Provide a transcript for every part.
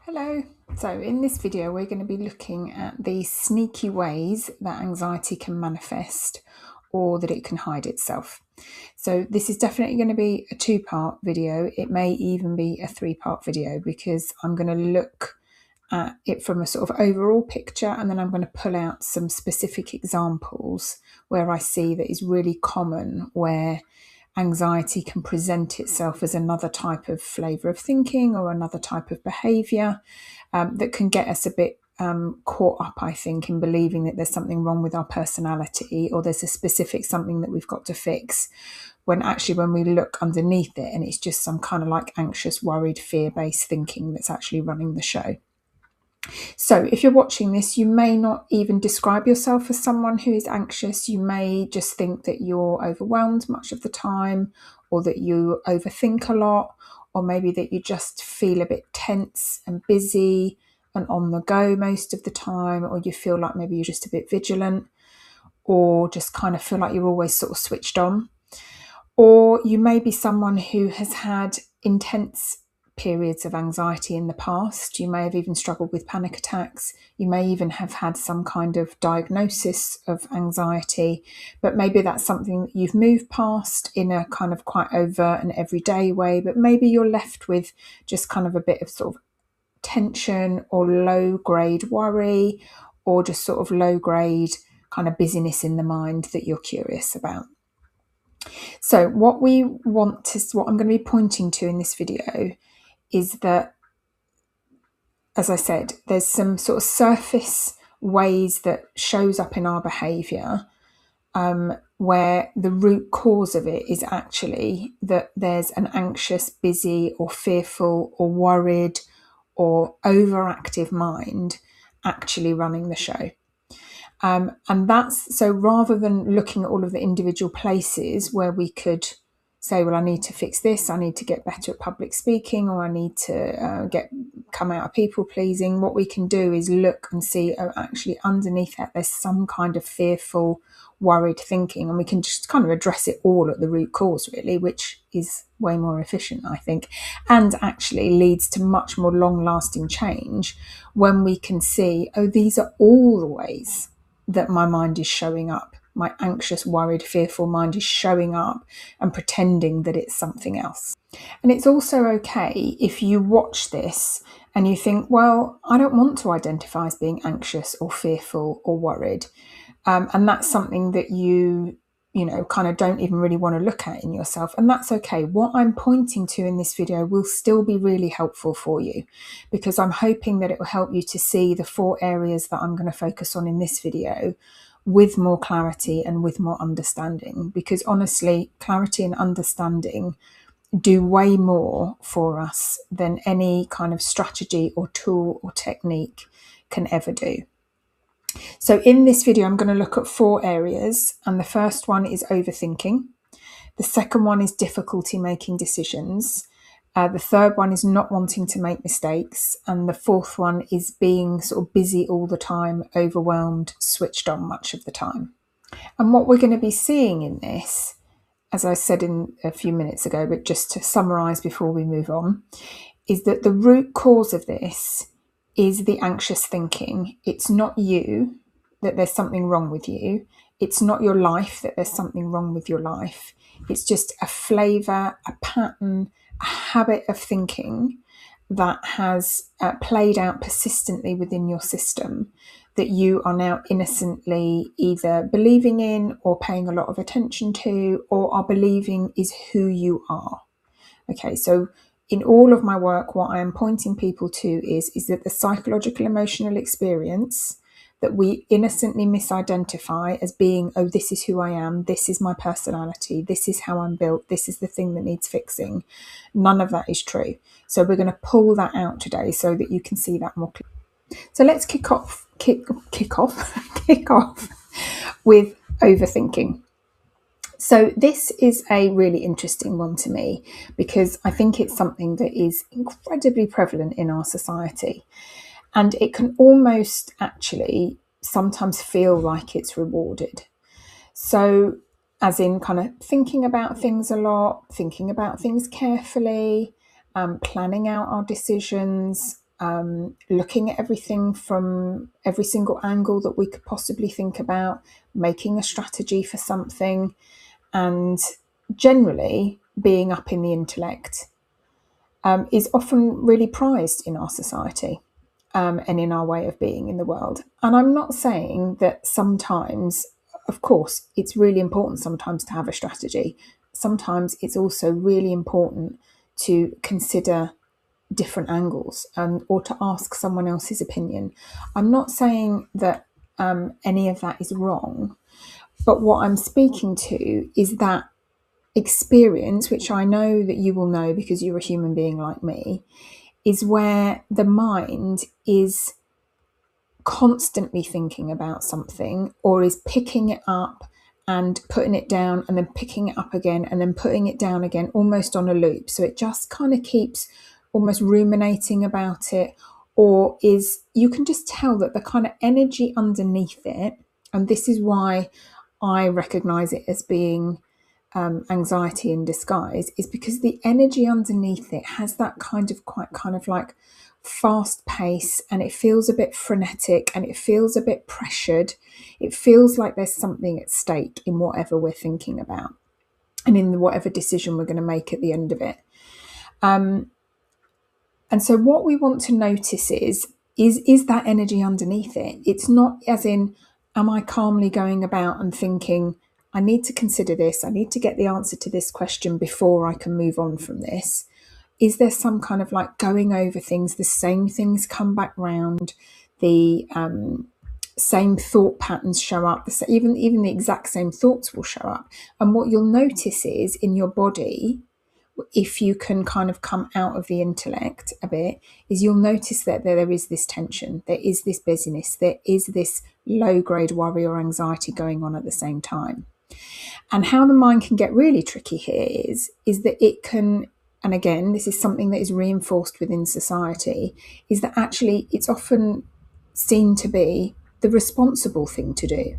Hello. So in this video we're going to be looking at the sneaky ways that anxiety can manifest or that it can hide itself. So this is definitely going to be a two-part video. It may even be a three-part video because I'm going to look at it from a sort of overall picture, and then I'm going to pull out some specific examples where I see that is really common, where anxiety can present itself as another type of flavour of thinking or another type of behaviour that can get us a bit caught up, I think, in believing that there's something wrong with our personality or there's a specific something that we've got to fix, when actually when we look underneath it and it's just some kind of like anxious, worried, fear-based thinking that's actually running the show. So if you're watching this, you may not even describe yourself as someone who is anxious. You may just think that you're overwhelmed much of the time, or that you overthink a lot, or maybe that you just feel a bit tense and busy and on the go most of the time, or you feel like maybe you're just a bit vigilant, or just kind of feel like you're always sort of switched on. Or you may be someone who has had intense periods of anxiety in the past. You may have even struggled with panic attacks. You may even have had some kind of diagnosis of anxiety, but maybe that's something that you've moved past in a kind of quite overt and everyday way, but maybe you're left with just kind of a bit of sort of tension or low grade worry, or just sort of low grade kind of busyness in the mind that you're curious about. So what I'm going to be pointing to in this video is that, as I said, there's some sort of surface ways that shows up in our behaviour, where the root cause of it is actually that there's an anxious, busy or fearful or worried or overactive mind actually running the show. And that's so, rather than looking at all of the individual places where we could say, well, I need to fix this, I need to get better at public speaking, or I need to come out of people pleasing, what we can do is look and see, oh, actually underneath that there's some kind of fearful, worried thinking, and we can just kind of address it all at the root cause, really, which is way more efficient, I think, and actually leads to much more long-lasting change when we can see, oh, these are all the ways that my mind is showing up. My anxious, worried, fearful mind is showing up and pretending that it's something else. And it's also okay if you watch this and you think, well, I don't want to identify as being anxious or fearful or worried. And that's something that you kind of don't even really want to look at in yourself. And that's okay. What I'm pointing to in this video will still be really helpful for you, because I'm hoping that it will help you to see the 4 areas that I'm going to focus on in this video with more clarity and with more understanding. Because honestly, clarity and understanding do way more for us than any kind of strategy or tool or technique can ever do. So in this video, I'm going to look at 4 areas, and the first one is overthinking. The second one is difficulty making decisions. The third one is not wanting to make mistakes. And the fourth one is being sort of busy all the time, overwhelmed, switched on much of the time. And what we're going to be seeing in this, as I said in a few minutes ago, but just to summarise before we move on, is that the root cause of this is the anxious thinking. It's not you, that there's something wrong with you. It's not your life, that there's something wrong with your life. It's just a flavour, a pattern, a habit of thinking that has played out persistently within your system, that you are now innocently either believing in or paying a lot of attention to, or are believing is who you are. Okay, so in all of my work, what I am pointing people to is that the psychological emotional experience that we innocently misidentify as being, oh, this is who I am, this is my personality, this is how I'm built, this is the thing that needs fixing. None of that is true. So we're going to pull that out today so that you can see that more clearly. So let's kick off with overthinking. So this is a really interesting one to me, because I think it's something that is incredibly prevalent in our society, and it can almost actually sometimes feel like it's rewarded. So as in kind of thinking about things a lot, thinking about things carefully, planning out our decisions, looking at everything from every single angle that we could possibly think about, making a strategy for something, and generally being up in the intellect is often really prized in our society and in our way of being in the world. And I'm not saying that sometimes, of course, it's really important sometimes to have a strategy. Sometimes it's also really important to consider different angles or to ask someone else's opinion. I'm not saying that any of that is wrong, but what I'm speaking to is that experience, which I know that you will know because you're a human being like me, is where the mind is constantly thinking about something or is picking it up and putting it down and then picking it up again and then putting it down again, almost on a loop. So it just kind of keeps almost ruminating about it, or is, you can just tell that the kind of energy underneath it, and this is why I recognize it as being anxiety in disguise, is because the energy underneath it has that quite kind of like fast pace, and it feels a bit frenetic and it feels a bit pressured. It feels like there's something at stake in whatever we're thinking about and in whatever decision we're going to make at the end of it. And so what we want to notice is that energy underneath it. It's not as in, am I calmly going about and thinking, I need to consider this, I need to get the answer to this question before I can move on from this. Is there some kind of like going over things, the same things come back round, the same thought patterns show up, even the exact same thoughts will show up. And what you'll notice is in your body, if you can kind of come out of the intellect a bit, is you'll notice that there is this tension, there is this busyness, there is this low grade worry or anxiety going on at the same time. And how the mind can get really tricky here is that it can, and again, this is something that is reinforced within society, is that actually it's often seen to be the responsible thing to do,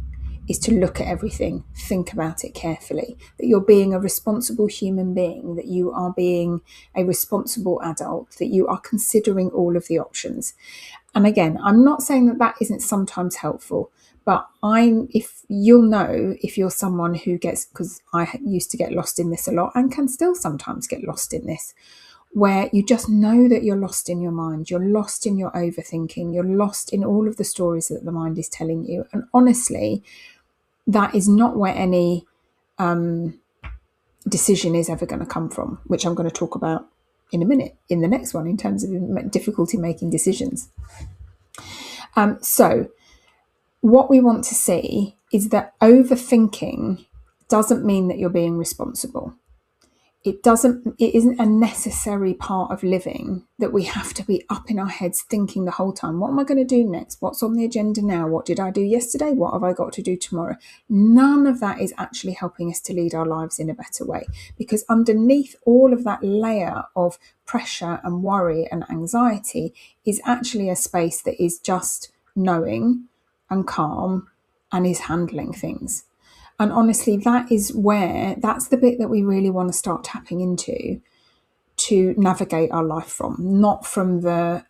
is to look at everything, think about it carefully, that you're being a responsible human being, that you are being a responsible adult, that you are considering all of the options. And again, I'm not saying that isn't sometimes helpful, but if you'll know, if you're someone who gets, because I used to get lost in this a lot and can still sometimes get lost in this, where you just know that you're lost in your mind, you're lost in your overthinking, you're lost in all of the stories that the mind is telling you. And honestly, that is not where any decision is ever going to come from, which I'm going to talk about in a minute in the next one in terms of difficulty making decisions. So what we want to see is that overthinking doesn't mean that you're being responsible. It isn't a necessary part of living that we have to be up in our heads thinking the whole time, what am I going to do next? What's on the agenda now? What did I do yesterday? What have I got to do tomorrow? None of that is actually helping us to lead our lives in a better way, because underneath all of that layer of pressure and worry and anxiety is actually a space that is just knowing and calm and is handling things. And honestly, that's the bit that we really want to start tapping into to navigate our life from, not from the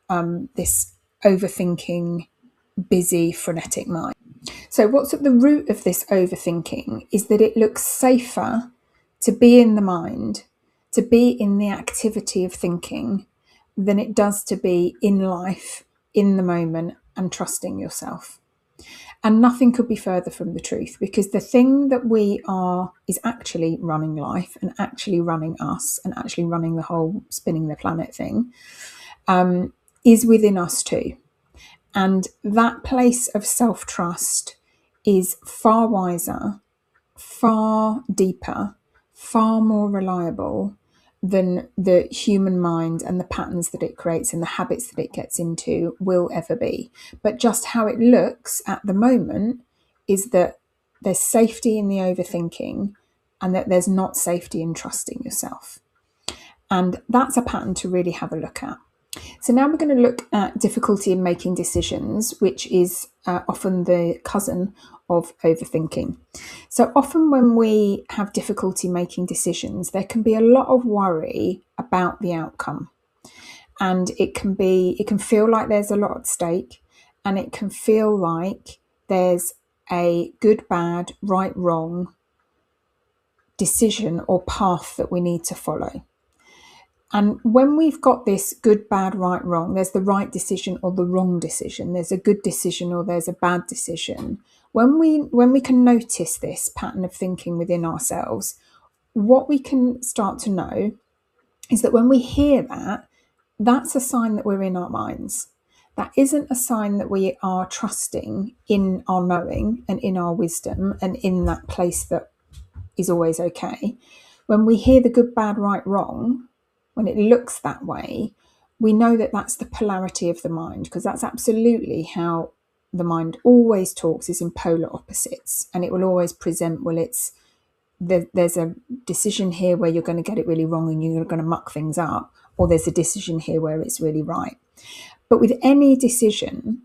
this overthinking, busy, frenetic mind. So what's at the root of this overthinking is that it looks safer to be in the mind, to be in the activity of thinking, than it does to be in life, in the moment, and trusting yourself. And nothing could be further from the truth, because the thing that we are is actually running life and actually running us and actually running the whole spinning the planet thing is within us too. And that place of self-trust is far wiser, far deeper, far more reliable than the human mind and the patterns that it creates and the habits that it gets into will ever be. But just how it looks at the moment is that there's safety in the overthinking and that there's not safety in trusting yourself. And that's a pattern to really have a look at. So now we're going to look at difficulty in making decisions, which is often the cousin of overthinking. So often when we have difficulty making decisions, there can be a lot of worry about the outcome. And it can feel like there's a lot at stake, and it can feel like there's a good, bad, right, wrong decision or path that we need to follow. And when we've got this good, bad, right, wrong, there's the right decision or the wrong decision. There's a good decision or there's a bad decision. When we can notice this pattern of thinking within ourselves, what we can start to know is that when we hear that, that's a sign that we're in our minds. That isn't a sign that we are trusting in our knowing and in our wisdom and in that place that is always okay. When we hear the good, bad, right, wrong, when it looks that way, we know that that's the polarity of the mind, because that's absolutely how the mind always talks, is in polar opposites. And it will always present, well, there's a decision here where you're going to get it really wrong and you're going to muck things up, or there's a decision here where it's really right. But with any decision,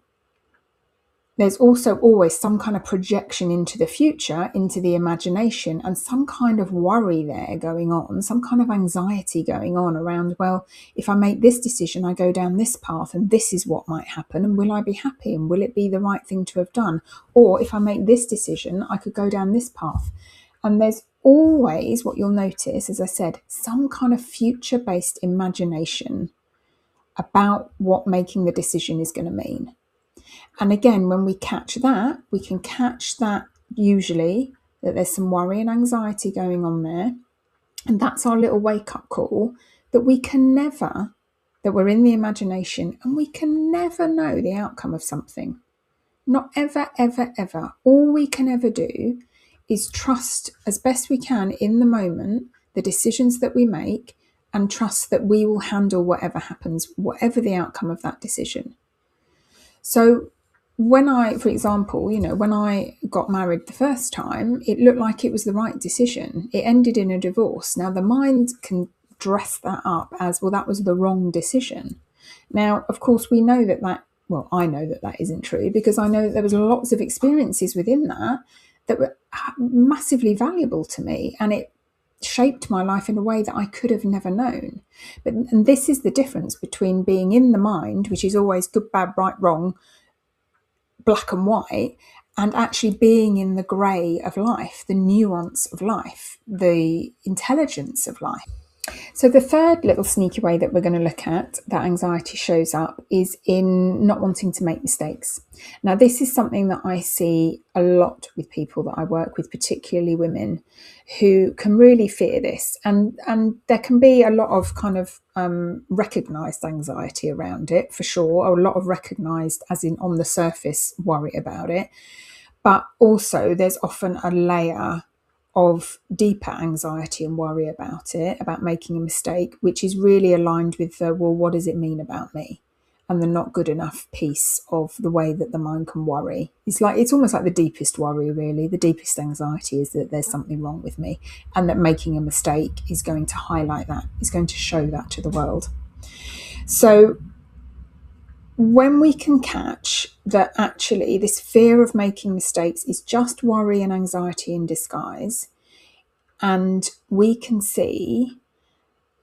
there's also always some kind of projection into the future, into the imagination, and some kind of worry there going on, some kind of anxiety going on around, well, if I make this decision, I go down this path and this is what might happen, and will I be happy, and will it be the right thing to have done? Or if I make this decision, I could go down this path. And there's always, what you'll notice, as I said, some kind of future-based imagination about what making the decision is going to mean. And again, when we catch that, we can catch that usually that there's some worry and anxiety going on there. And that's our little wake-up call that we're in the imagination and we can never know the outcome of something. Not ever, ever, ever. All we can ever do is trust as best we can in the moment the decisions that we make, and trust that we will handle whatever happens, whatever the outcome of that decision. So when for example, when I got married the first time, it looked like it was the right decision. It ended in a divorce. Now, the mind can dress that up as, well, that was the wrong decision. Now, of course, we know well, I know that isn't true, because I know that there was lots of experiences within that were massively valuable to me, and it shaped my life in a way that I could have never known. And this is the difference between being in the mind, which is always good, bad, right, wrong, black and white, and actually being in the grey of life, the nuance of life, the intelligence of life. So the third little sneaky way that we're going to look at that anxiety shows up is in not wanting to make mistakes. Now, this is something that I see a lot with people that I work with, particularly women, who can really fear this. And there can be a lot of kind of recognised anxiety around it, for sure, or a lot of recognised, as in on the surface, worry about it. But also there's often a layer of deeper anxiety and worry about it, about making a mistake, which is really aligned with the, well, what does it mean about me? And the not good enough piece of the way that the mind can worry. It's almost like the deepest worry, really. The deepest anxiety is that there's something wrong with me, and that making a mistake is going to highlight that, is going to show that to the world. So when we can catch that actually this fear of making mistakes is just worry and anxiety in disguise, and we can see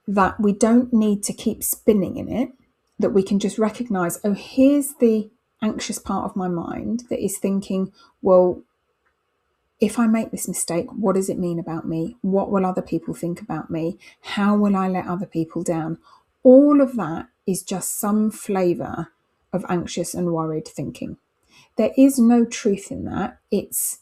that we don't need to keep spinning in it, that we can just recognize, oh, here's the anxious part of my mind that is thinking, well, if I make this mistake, what does it mean about me? What will other people think about me? How will I let other people down? All of that is just some flavour of anxious and worried thinking. There is no truth in that. It's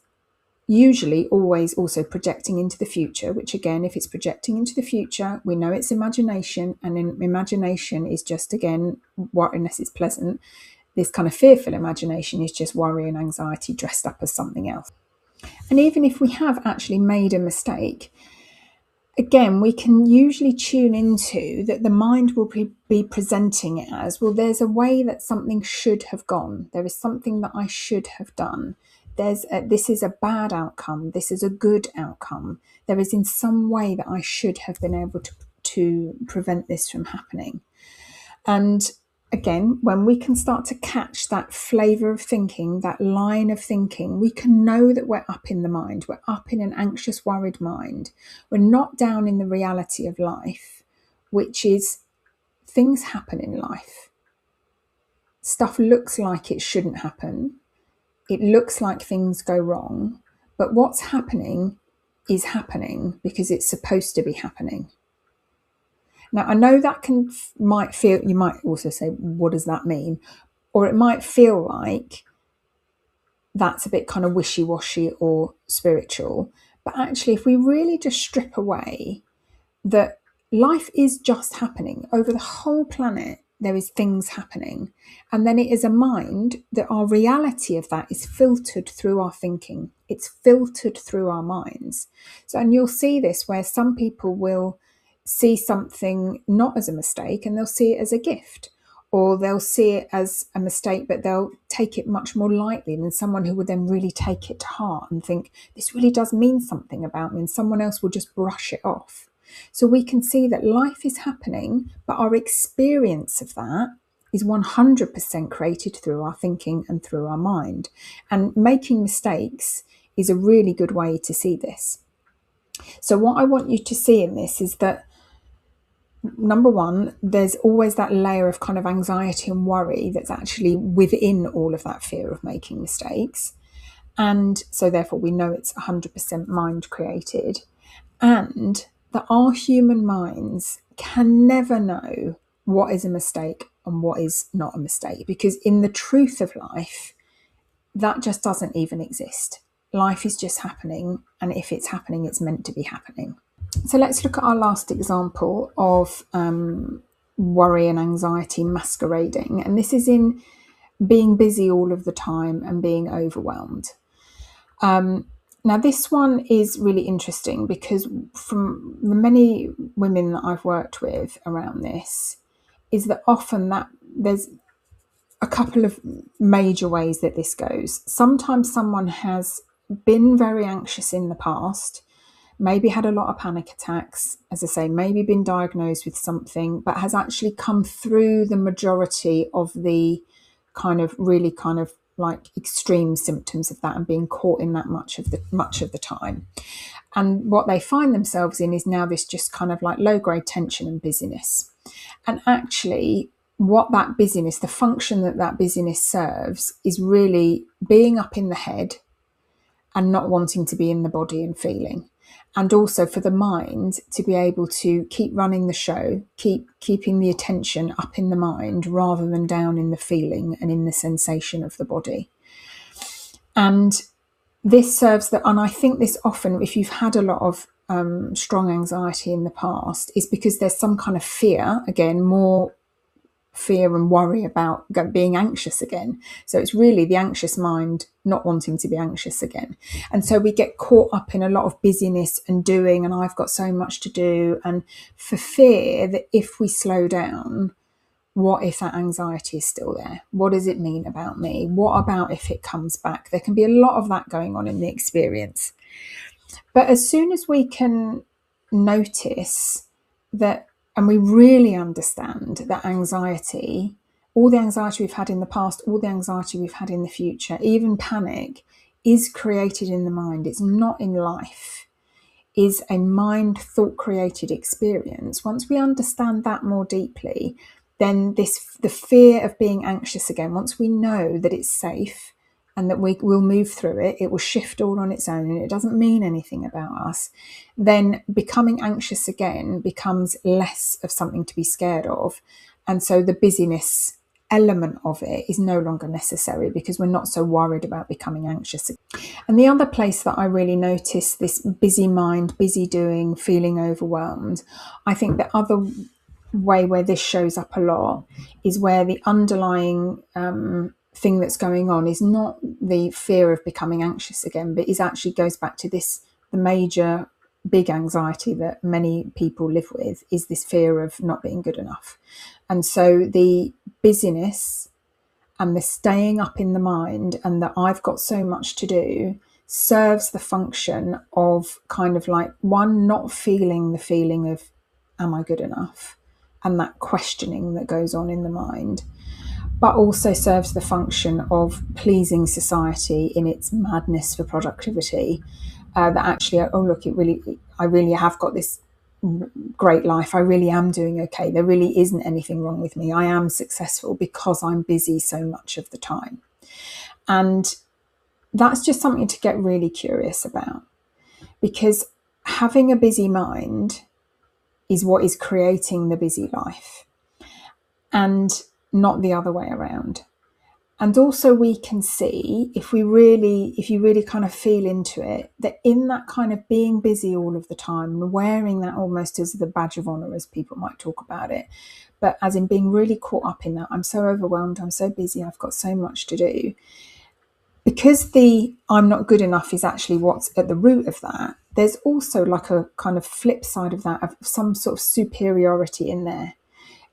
usually always also projecting into the future, which again, if it's projecting into the future, we know it's imagination, and imagination is just, again, unless it's pleasant, this kind of fearful imagination is just worry and anxiety dressed up as something else. And even if we have actually made a mistake, again, we can usually tune into that the mind will be presenting it as, well, there's a way that something should have gone. There is something that I should have done. This is a bad outcome. This is a good outcome. There is in some way that I should have been able to prevent this from happening. And again, when we can start to catch that flavour of thinking, that line of thinking, we can know that we're up in the mind. We're up in an anxious, worried mind. We're not down in the reality of life, which is things happen in life. Stuff looks like it shouldn't happen. It looks like things go wrong, but what's happening is happening because it's supposed to be happening. Now, I know that might feel, you might also say, what does that mean? Or it might feel like that's a bit kind of wishy-washy or spiritual. But actually, if we really just strip away that life is just happening over the whole planet, there is things happening. And then it is a mind that our reality of that is filtered through our thinking. It's filtered through our minds. So, and you'll see this where some people will see something not as a mistake and they'll see it as a gift, or they'll see it as a mistake, but they'll take it much more lightly than someone who would then really take it to heart and think, this really does mean something about me, and someone else will just brush it off. So we can see that life is happening, but our experience of that is 100% created through our thinking and through our mind. And making mistakes is a really good way to see this. So what I want you to see in this is that, number one, there's always that layer of kind of anxiety and worry that's actually within all of that fear of making mistakes. And so therefore we know it's 100% mind created. And that our human minds can never know what is a mistake and what is not a mistake, because in the truth of life, that just doesn't even exist. Life is just happening, and if it's happening, it's meant to be happening. So let's look at our last example of worry and anxiety masquerading, and this is in being busy all of the time and being overwhelmed. Now, this one is really interesting because from the many women that I've worked with around this is that often that there's a couple of major ways that this goes. Sometimes someone has been very anxious in the past, maybe had a lot of panic attacks, as I say, maybe been diagnosed with something, but has actually come through the majority of the kind of like extreme symptoms of that and being caught in that much of the time. And what they find themselves in is now this just kind of like low grade tension and busyness. And actually what that busyness, the function that busyness serves, is really being up in the head and not wanting to be in the body and feeling. And also for the mind to be able to keep running the show, keeping the attention up in the mind rather than down in the feeling and in the sensation of the body. And this serves that, and I think this often, if you've had a lot of strong anxiety in the past, is because there's some kind of fear, again, more fear and worry about being anxious again. So it's really the anxious mind not wanting to be anxious again. And so we get caught up in a lot of busyness and doing, and I've got so much to do. And for fear that if we slow down, what if that anxiety is still there? What does it mean about me? What about if it comes back? There can be a lot of that going on in the experience. But as soon as we can notice that, and we really understand that anxiety, all the anxiety we've had in the past, all the anxiety we've had in the future, even panic, is created in the mind. It's not in life. Is a mind thought created experience. Once we understand that more deeply, then the fear of being anxious again, once we know that it's safe and that we will move through it, it will shift all on its own and it doesn't mean anything about us, then becoming anxious again becomes less of something to be scared of. And so the busyness element of it is no longer necessary because we're not so worried about becoming anxious. And the other place that I really notice this busy mind, busy doing, feeling overwhelmed, I think the other way where this shows up a lot is where the underlying thing that's going on is not the fear of becoming anxious again, but is actually goes back to this, the major big anxiety that many people live with is this fear of not being good enough. And so the busyness and the staying up in the mind and that I've got so much to do serves the function of kind of like, one, not feeling the feeling of, am I good enough? And that questioning that goes on in the mind, but also serves the function of pleasing society in its madness for productivity. That actually, oh look, I really have got this great life. I really am doing okay. There really isn't anything wrong with me. I am successful because I'm busy so much of the time. And that's just something to get really curious about, because having a busy mind is what is creating the busy life, and not the other way around. And also we can see, if you really kind of feel into it, that in that kind of being busy all of the time, and wearing that almost as the badge of honor, as people might talk about it, but as in being really caught up in that, I'm so overwhelmed, I'm so busy, I've got so much to do. Because the I'm not good enough is actually what's at the root of that, there's also like a kind of flip side of that, of some sort of superiority in there,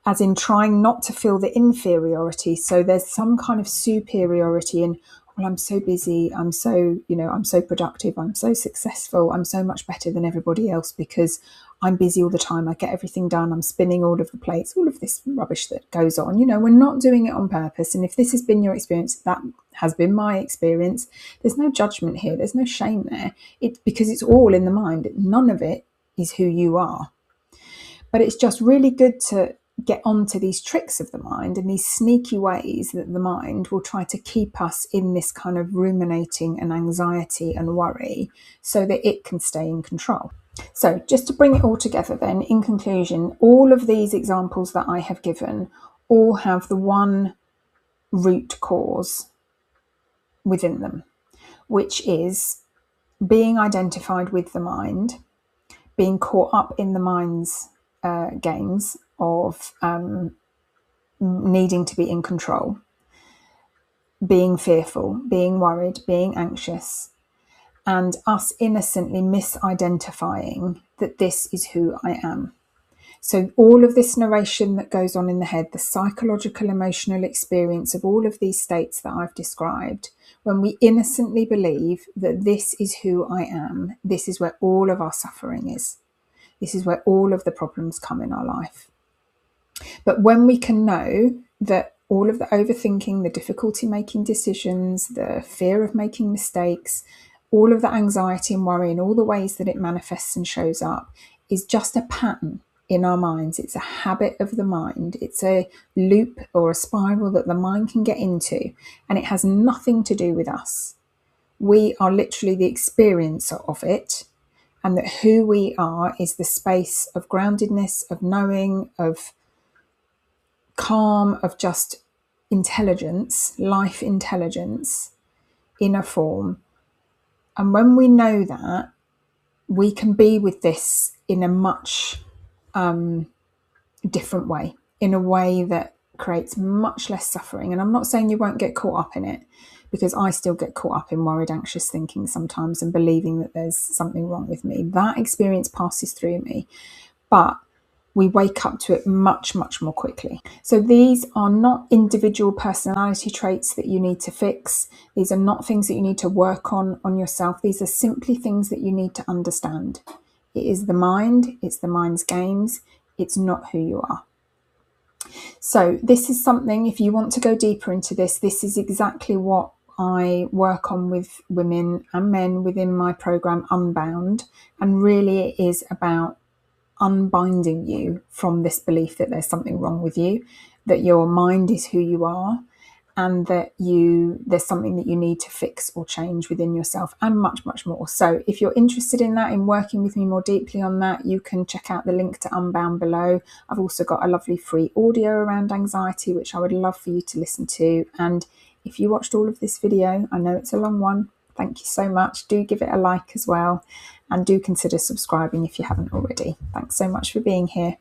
as in trying not to feel the inferiority. So there's some kind of superiority in, well, I'm so busy, I'm so, I'm so productive, I'm so successful, I'm so much better than everybody else because I'm busy all the time, I get everything done, I'm spinning all of the plates, all of this rubbish that goes on. We're not doing it on purpose. And if this has been your experience, that has been my experience. There's no judgment here, there's no shame there. Because it's all in the mind. None of it is who you are. But it's just really good to get onto these tricks of the mind and these sneaky ways that the mind will try to keep us in this kind of ruminating and anxiety and worry, so that it can stay in control. So just to bring it all together then, in conclusion, all of these examples that I have given all have the one root cause within them, which is being identified with the mind, being caught up in the mind's games of needing to be in control, being fearful, being worried, being anxious, and us innocently misidentifying that this is who I am. So all of this narration that goes on in the head, the psychological, emotional experience of all of these states that I've described, when we innocently believe that this is who I am, this is where all of our suffering is. This is where all of the problems come in our life. But when we can know that all of the overthinking, the difficulty making decisions, the fear of making mistakes, all of the anxiety and worry and all the ways that it manifests and shows up is just a pattern in our minds. It's a habit of the mind. It's a loop or a spiral that the mind can get into, and it has nothing to do with us. We are literally the experiencer of it, and that who we are is the space of groundedness, of knowing, of calm, of just intelligence, life intelligence in a form. And when we know that, we can be with this in a much different way, in a way that creates much less suffering. And I'm not saying you won't get caught up in it, because I still get caught up in worried, anxious thinking sometimes and believing that there's something wrong with me. That experience passes through me, but we wake up to it much, much more quickly. So these are not individual personality traits that you need to fix. These are not things that you need to work on yourself. These are simply things that you need to understand. It is the mind, it's the mind's games, it's not who you are. So this is something, if you want to go deeper into this, this is exactly what I work on with women and men within my program Unbound. And really it is about unbinding you from this belief that there's something wrong with you, that your mind is who you are, and that there's something that you need to fix or change within yourself, and much, much more. So if you're interested in that, in working with me more deeply on that, you can check out the link to Unbound below. I've also got a lovely free audio around anxiety, which I would love for you to listen to. And if you watched all of this video, I know it's a long one, thank you so much. Do give it a like as well, and do consider subscribing if you haven't already. Thanks so much for being here.